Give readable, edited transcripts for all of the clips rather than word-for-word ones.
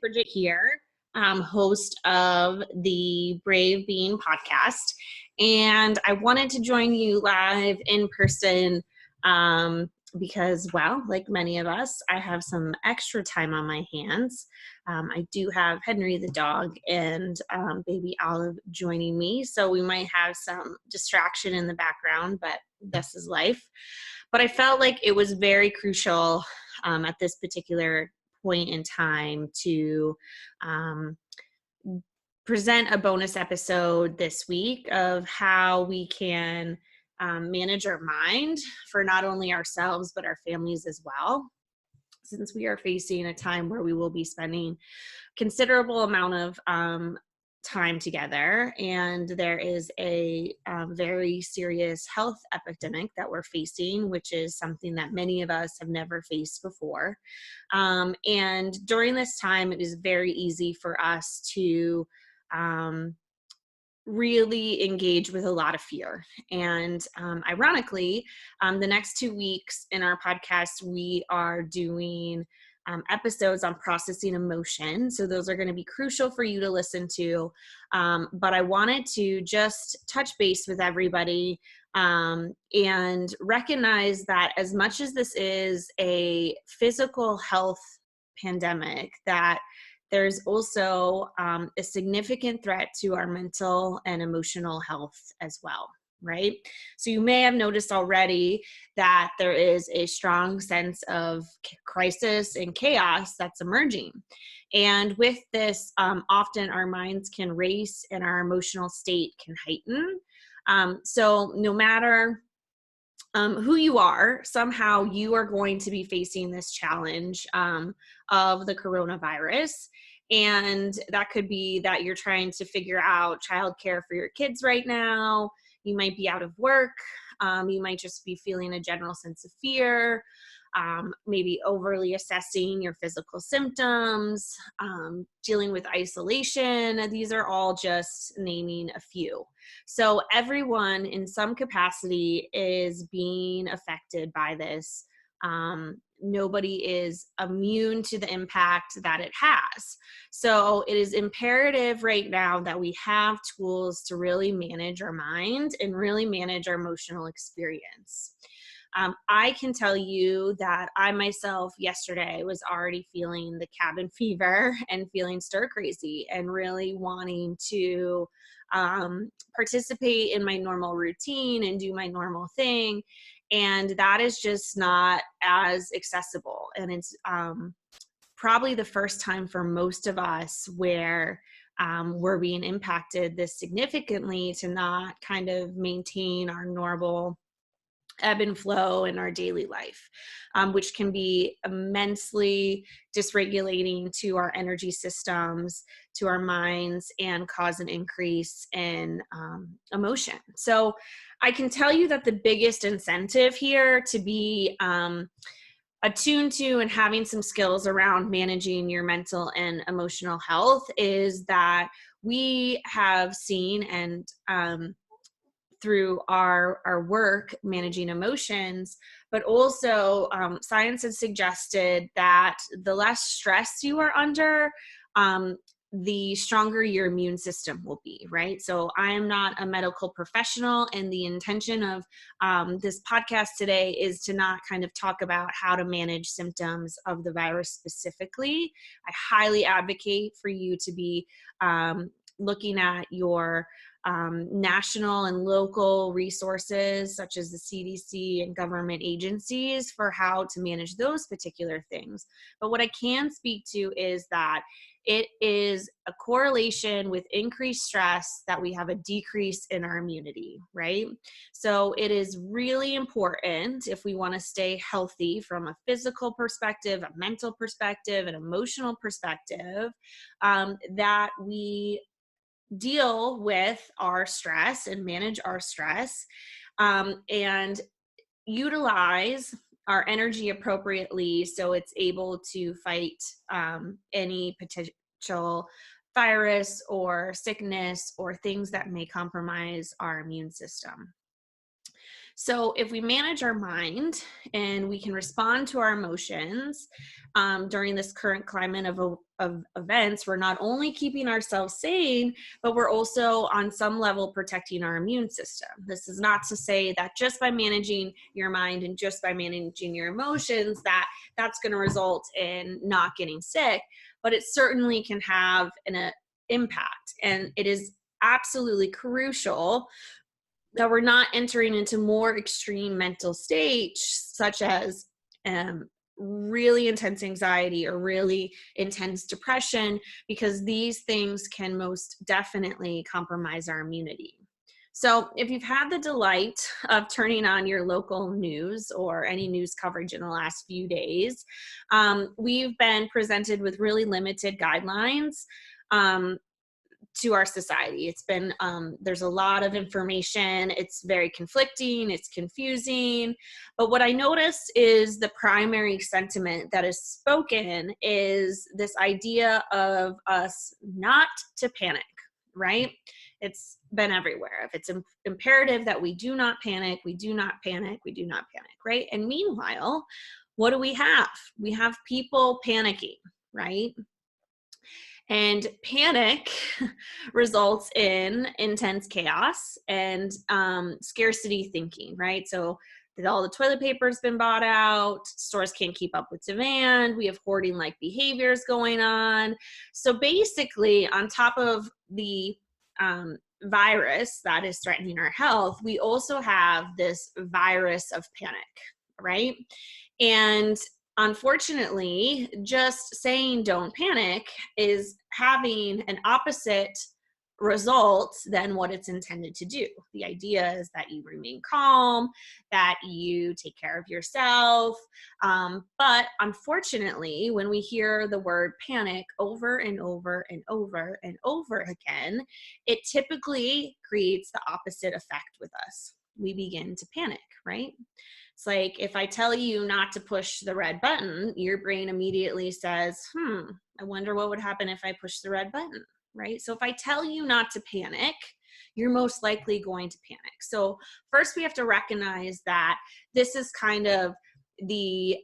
Bridget here, host of the Brave Bean podcast. And I wanted to join you live in person because, well, like many of us, I have some extra time on my hands. I do have Henry the dog and baby Olive joining me. So we might have some distraction in the background, but this is life. But I felt like it was very crucial at this particular point in time to um, present a bonus episode this week of how we can manage our mind for not only ourselves but our families as well, since we are facing a time where we will be spending considerable amount of time together, and there is a very serious health epidemic that we're facing, which is something that many of us have never faced before. And during this time, it is very easy for us to really engage with a lot of fear. And ironically, the next 2 weeks in our podcast, we are doing episodes on processing emotion. So those are going to be crucial for you to listen to. But I wanted to just touch base with everybody and recognize that as much as this is a physical health pandemic, that there's also a significant threat to our mental and emotional health as well, right? So you may have noticed already that there is a strong sense of crisis and chaos that's emerging. And with this, often our minds can race and our emotional state can heighten. So no matter who you are, somehow you are going to be facing this challenge of the coronavirus. And that could be that you're trying to figure out childcare for your kids right now. You might be out of work. You might just be feeling a general sense of fear, maybe overly assessing your physical symptoms, dealing with isolation. These are all just naming a few. So everyone in some capacity is being affected by this. Nobody is immune to the impact that it has. So it is imperative right now that we have tools to really manage our mind and really manage our emotional experience. I can tell you that I myself yesterday was already feeling the cabin fever and feeling stir crazy and really wanting to participate in my normal routine and do my normal thing. And that is just not as accessible. And it's probably the first time for most of us where we're being impacted this significantly to not kind of maintain our normal ebb and flow in our daily life, which can be immensely dysregulating to our energy systems, to our minds, and cause an increase in emotion. So I can tell you that the biggest incentive here to be attuned to and having some skills around managing your mental and emotional health is that we have seen and through our work managing emotions, but also science has suggested that the less stress you are under, the stronger your immune system will be, right? So I am not a medical professional, and the intention of this podcast today is to not kind of talk about how to manage symptoms of the virus specifically. I highly advocate for you to be looking at your national and local resources such as the CDC and government agencies for how to manage those particular things. But what I can speak to is that it is a correlation with increased stress that we have a decrease in our immunity, right? So it is really important if we want to stay healthy from a physical perspective, a mental perspective, an emotional perspective, that we deal with our stress and manage our stress, and utilize our energy appropriately so it's able to fight any potential virus or sickness or things that may compromise our immune system. So if we manage our mind and we can respond to our emotions during this current climate of events, we're not only keeping ourselves sane, but we're also on some level protecting our immune system. This is not to say that just by managing your mind and just by managing your emotions, that's going to result in not getting sick, but it certainly can have an impact. And it is absolutely crucial that we're not entering into more extreme mental states, such as really intense anxiety or really intense depression, because these things can most definitely compromise our immunity. So if you've had the delight of turning on your local news or any news coverage in the last few days, we've been presented with really limited guidelines to our society. It's been, there's a lot of information. It's very conflicting, it's confusing. But what I noticed is the primary sentiment that is spoken is this idea of us not to panic, right? It's been everywhere. If it's imperative that we do not panic, we do not panic, we do not panic, right? And meanwhile, what do we have? We have people panicking, right? And panic results in intense chaos and scarcity thinking, right? So all the toilet paper's been bought out, stores can't keep up with demand, we have hoarding like behaviors going on. So basically, on top of the virus that is threatening our health, we also have this virus of panic, right? And unfortunately, just saying don't panic is having an opposite result than what it's intended to do. The idea is that you remain calm, that you take care of yourself. But unfortunately, when we hear the word panic over and over and over and over again, it typically creates the opposite effect with us. We begin to panic, right? It's like if I tell you not to push the red button, your brain immediately says, I wonder what would happen if I push the red button, right? So if I tell you not to panic, you're most likely going to panic. So first we have to recognize that this is kind of the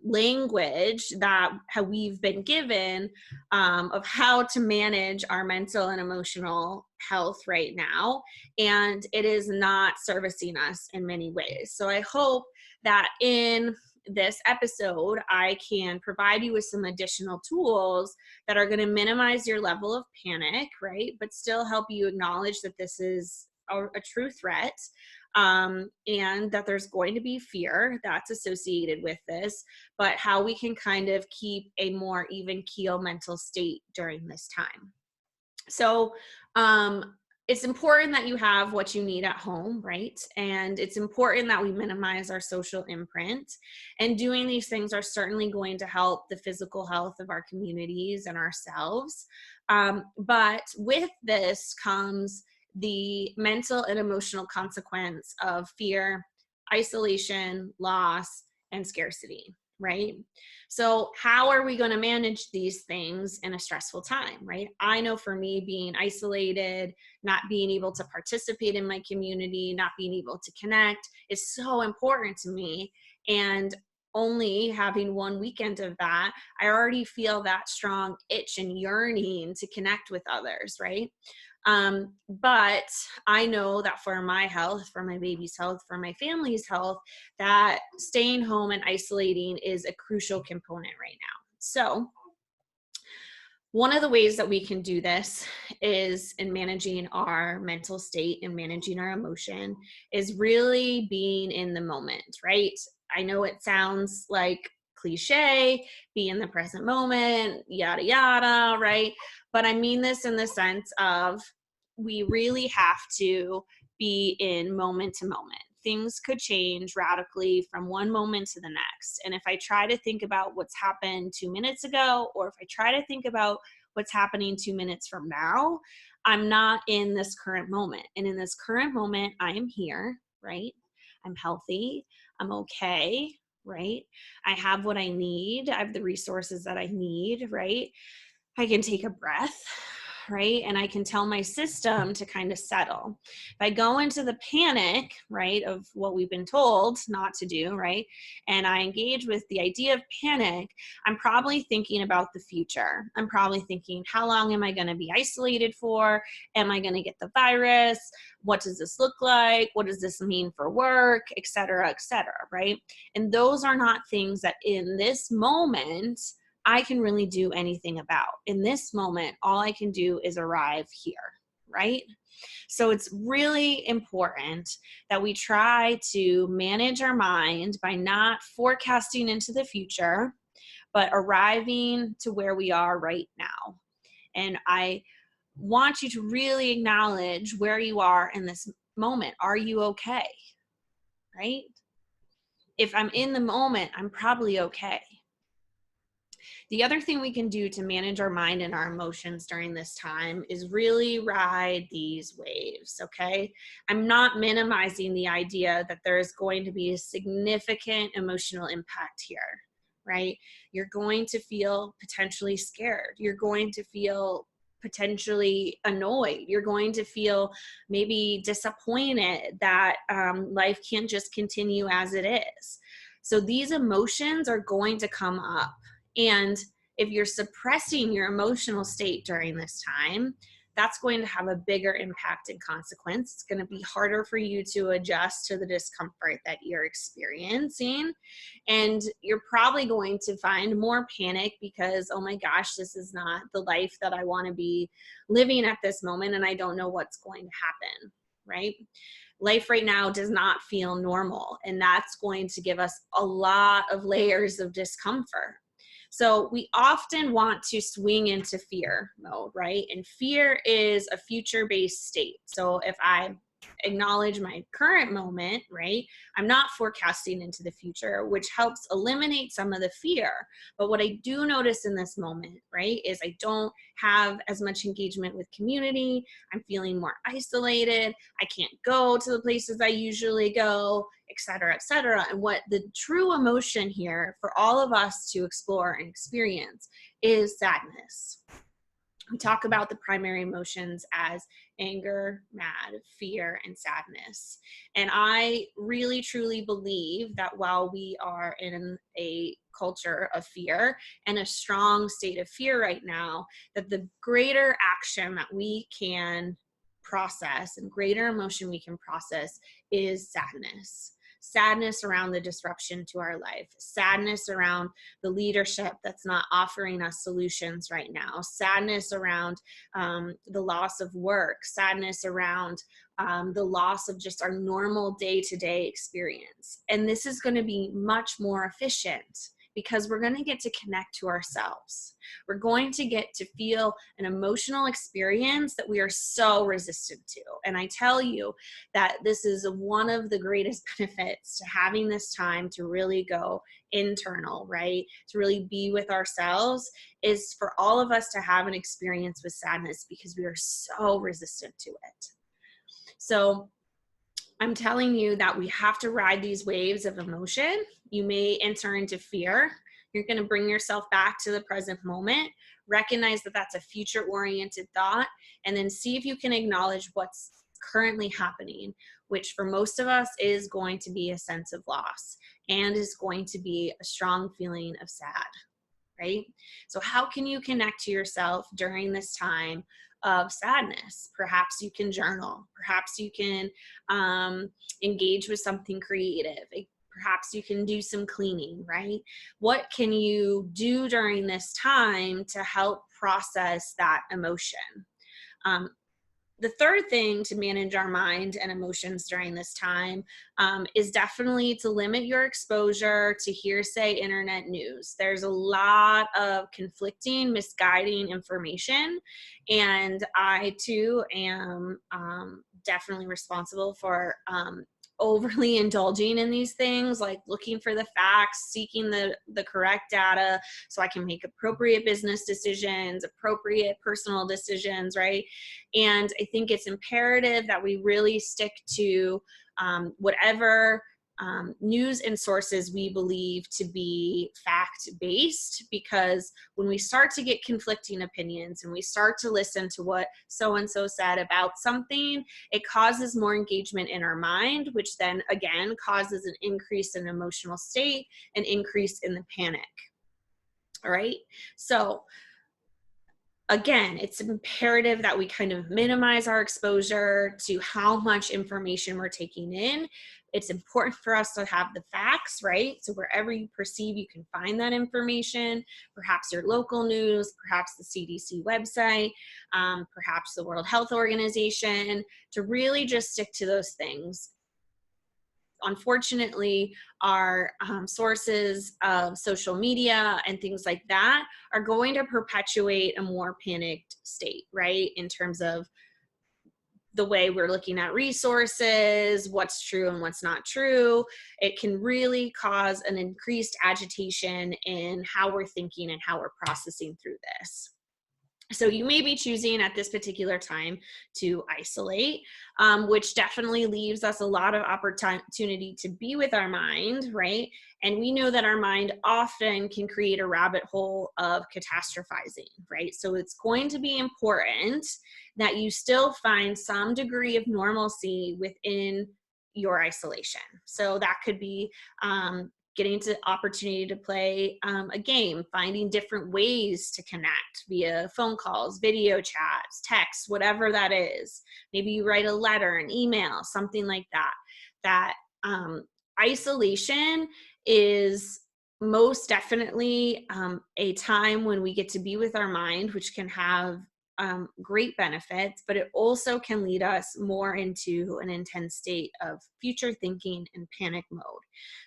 language that we've been given of how to manage our mental and emotional health right now, and it is not servicing us in many ways. So I hope that in this episode I can provide you with some additional tools that are going to minimize your level of panic, right, but still help you acknowledge that this is a true threat, and that there's going to be fear that's associated with this, but how we can kind of keep a more even keel mental state during this time. So it's important that you have what you need at home, right? And it's important that we minimize our social imprint. And doing these things are certainly going to help the physical health of our communities and ourselves. But with this comes the mental and emotional consequence of fear, isolation, loss, and scarcity, right? So how are we going to manage these things in a stressful time, right? I know for me, being isolated, not being able to participate in my community, not being able to connect is so important to me. And only having one weekend of that, I already feel that strong itch and yearning to connect with others, right? But I know that for my health, for my baby's health, for my family's health, that staying home and isolating is a crucial component right now. So one of the ways that we can do this is in managing our mental state and managing our emotion is really being in the moment, right? I know it sounds like cliche, be in the present moment, yada, yada, right? But I mean this in the sense of we really have to be in moment to moment. Things could change radically from one moment to the next. And if I try to think about what's happened 2 minutes ago, or if I try to think about what's happening 2 minutes from now, I'm not in this current moment. And in this current moment, I am here, right? I'm healthy. I'm okay, right? I have what I need. I have the resources that I need, right? I can take a breath, right? And I can tell my system to kind of settle. If I go into the panic, right, of what we've been told not to do, right, and I engage with the idea of panic, I'm probably thinking about the future. I'm probably thinking, how long am I going to be isolated for? Am I going to get the virus? What does this look like? What does this mean for work, et cetera, right? And those are not things that in this moment I can really do anything about. In this moment, all I can do is arrive here, right? So it's really important that we try to manage our mind by not forecasting into the future, but arriving to where we are right now. And I want you to really acknowledge where you are in this moment. Are you okay? Right? If I'm in the moment, I'm probably okay. The other thing we can do to manage our mind and our emotions during this time is really ride these waves, okay? I'm not minimizing the idea that there is going to be a significant emotional impact here, right? You're going to feel potentially scared. You're going to feel potentially annoyed. You're going to feel maybe disappointed that life can't just continue as it is. So these emotions are going to come up. And if you're suppressing your emotional state during this time, that's going to have a bigger impact and consequence. It's going to be harder for you to adjust to the discomfort that you're experiencing. And you're probably going to find more panic because, oh my gosh, this is not the life that I want to be living at this moment, and I don't know what's going to happen, right? Life right now does not feel normal, and that's going to give us a lot of layers of discomfort. So we often want to swing into fear mode, right? And fear is a future-based state. So if I acknowledge my current moment, right, I'm not forecasting into the future, which helps eliminate some of the fear. But what I do notice in this moment, right, is I don't have as much engagement with community. I'm feeling more isolated. I can't go to the places I usually go, et cetera, et cetera. And what the true emotion here for all of us to explore and experience is sadness. We talk about the primary emotions as anger, mad, fear, and sadness. And I really truly believe that while we are in a culture of fear and a strong state of fear right now, that the greater action that we can process and greater emotion we can process is sadness. Sadness around the disruption to our life, sadness around the leadership that's not offering us solutions right now, sadness around the loss of work, sadness around the loss of just our normal day-to-day experience. And this is going to be much more efficient because we're going to get to connect to ourselves. We're going to get to feel an emotional experience that we are so resistant to. And I tell you that this is one of the greatest benefits to having this time to really go internal, right? To really be with ourselves, is for all of us to have an experience with sadness because we are so resistant to it. So I'm telling you that we have to ride these waves of emotion. You may enter into fear. You're going to bring yourself back to the present moment, recognize that that's a future-oriented thought, and then see if you can acknowledge what's currently happening, which for most of us is going to be a sense of loss and is going to be a strong feeling of sad, right? So how can you connect to yourself during this time of sadness? Perhaps you can journal. Perhaps you can engage with something creative. Perhaps you can do some cleaning, right? What can you do during this time to help process that emotion? The third thing to manage our mind and emotions during this time is definitely to limit your exposure to hearsay internet news. There's a lot of conflicting, misguiding information, and I too am definitely responsible for overly indulging in these things, like looking for the facts, seeking the correct data so I can make appropriate business decisions, appropriate personal decisions, right? And I think it's imperative that we really stick to whatever news and sources we believe to be fact-based, because when we start to get conflicting opinions and we start to listen to what so-and-so said about something, it causes more engagement in our mind, which then again causes an increase in emotional state, an increase in the panic. All right. So again, it's imperative that we kind of minimize our exposure to how much information we're taking in. It's important for us to have the facts, right? So wherever you perceive you can find that information, perhaps your local news, perhaps the CDC website, perhaps the World Health Organization, to really just stick to those things. Unfortunately, our sources of social media and things like that are going to perpetuate a more panicked state, right? In terms of the way we're looking at resources, what's true and what's not true. It can really cause an increased agitation in how we're thinking and how we're processing through this. So you may be choosing at this particular time to isolate, which definitely leaves us a lot of opportunity to be with our mind, right? And we know that our mind often can create a rabbit hole of catastrophizing, right? So it's going to be important that you still find some degree of normalcy within your isolation. So that could be getting to opportunity to play a game, finding different ways to connect via phone calls, video chats, texts, whatever that is. Maybe you write a letter, an email, something like that. That isolation is most definitely a time when we get to be with our mind, which can have great benefits, but it also can lead us more into an intense state of future thinking and panic mode.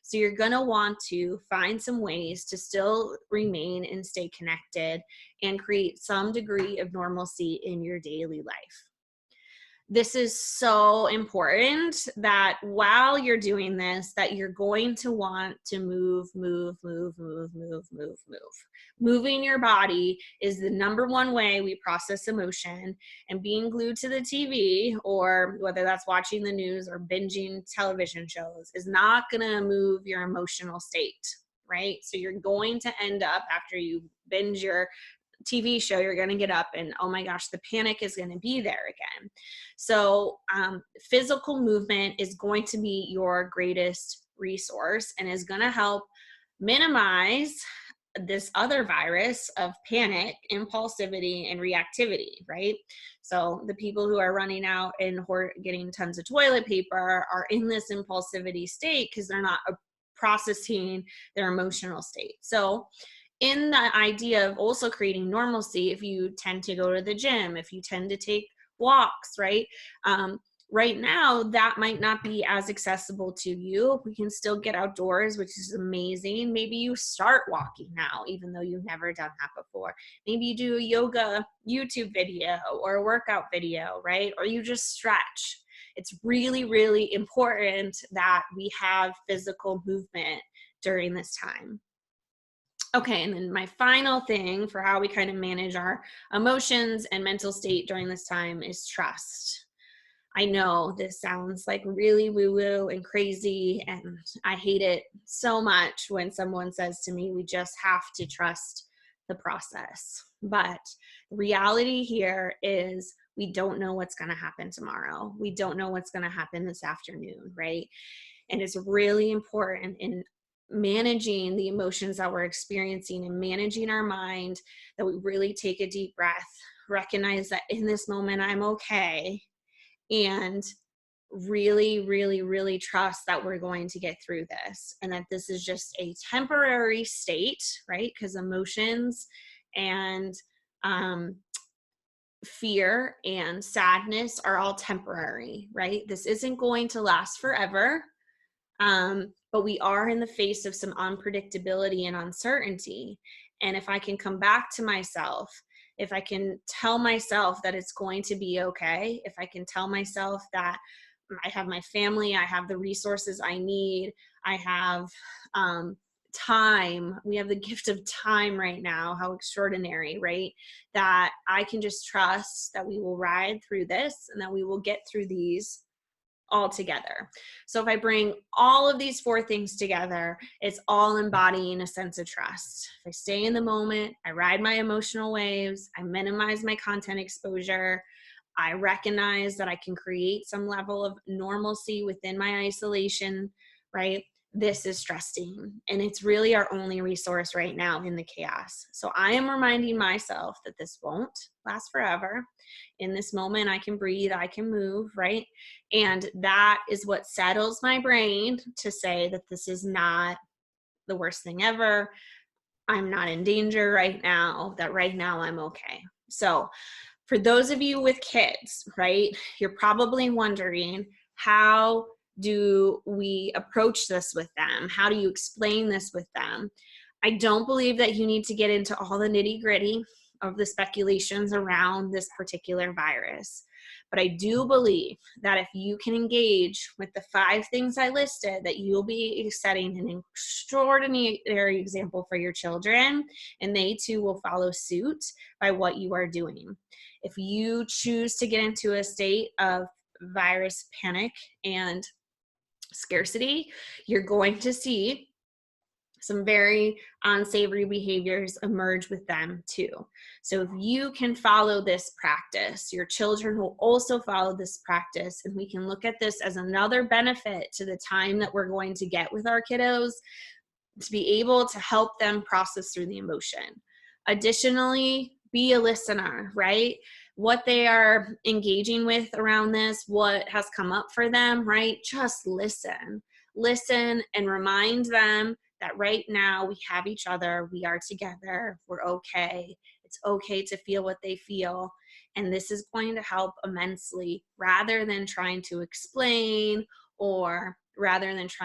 So you're going to want to find some ways to still remain and stay connected and create some degree of normalcy in your daily life. This is so important that while you're doing this, that you're going to want to move. Moving your body is the number one way we process emotion, and being glued to the TV, or whether that's watching the news or binging television shows, is not gonna move your emotional state, right? So you're going to end up, after you binge your TV show, you're going to get up and, oh my gosh, the panic is going to be there again. So physical movement is going to be your greatest resource and is going to help minimize this other virus of panic, impulsivity, and reactivity, right? So the people who are running out and getting tons of toilet paper are in this impulsivity state because they're not processing their emotional state. So in the idea of also creating normalcy, if you tend to go to the gym, if you tend to take walks, right? Right now, that might not be as accessible to you. We can still get outdoors, which is amazing. Maybe you start walking now, even though you've never done that before. Maybe you do a yoga YouTube video or a workout video, right? Or you just stretch. It's really, really important that we have physical movement during this time. Okay, and then my final thing for how we kind of manage our emotions and mental state during this time is trust. I know this sounds like really woo-woo and crazy, and I hate it so much when someone says to me, we just have to trust the process. But reality here is we don't know what's going to happen tomorrow. We don't know what's going to happen this afternoon, right? And it's really important in managing the emotions that we're experiencing and managing our mind that we really take a deep breath, recognize that in this moment I'm okay, and really, really, really trust that we're going to get through this and that this is just a temporary state, right? Because emotions and fear and sadness are all temporary, right? This isn't going to last forever. But we are in the face of some unpredictability and uncertainty. And if I can come back to myself, if I can tell myself that it's going to be okay, if I can tell myself that I have my family, I have the resources I need, I have time, we have the gift of time right now, how extraordinary, right? That I can just trust that we will ride through this and that we will get through these all together. So if I bring all of these 4 things together, it's all embodying a sense of trust. If I stay in the moment, I ride my emotional waves, I minimize my content exposure, I recognize that I can create some level of normalcy within my isolation, right? This is trusting. And it's really our only resource right now in the chaos. So I am reminding myself that this won't last forever. In this moment, I can breathe, I can move, right? And that is what settles my brain to say that this is not the worst thing ever. I'm not in danger right now, that right now I'm okay. So for those of you with kids, right, you're probably wondering, how do we approach this with them? How do you explain this with them? I don't believe that you need to get into all the nitty gritty of the speculations around this particular virus. But I do believe that if you can engage with the 5 things I listed, that you'll be setting an extraordinary example for your children, and they too will follow suit by what you are doing. If you choose to get into a state of virus panic and scarcity, you're going to see some very unsavory behaviors emerge with them too. So if you can follow this practice, your children will also follow this practice, and we can look at this as another benefit to the time that we're going to get with our kiddos to be able to help them process through the emotion. Additionally, be a listener, right? What they are engaging with around this, what has come up for them, right? Just listen. Listen and remind them that right now we have each other, we are together, we're okay. It's okay to feel what they feel. And this is going to help immensely, rather than trying to explain, or rather than trying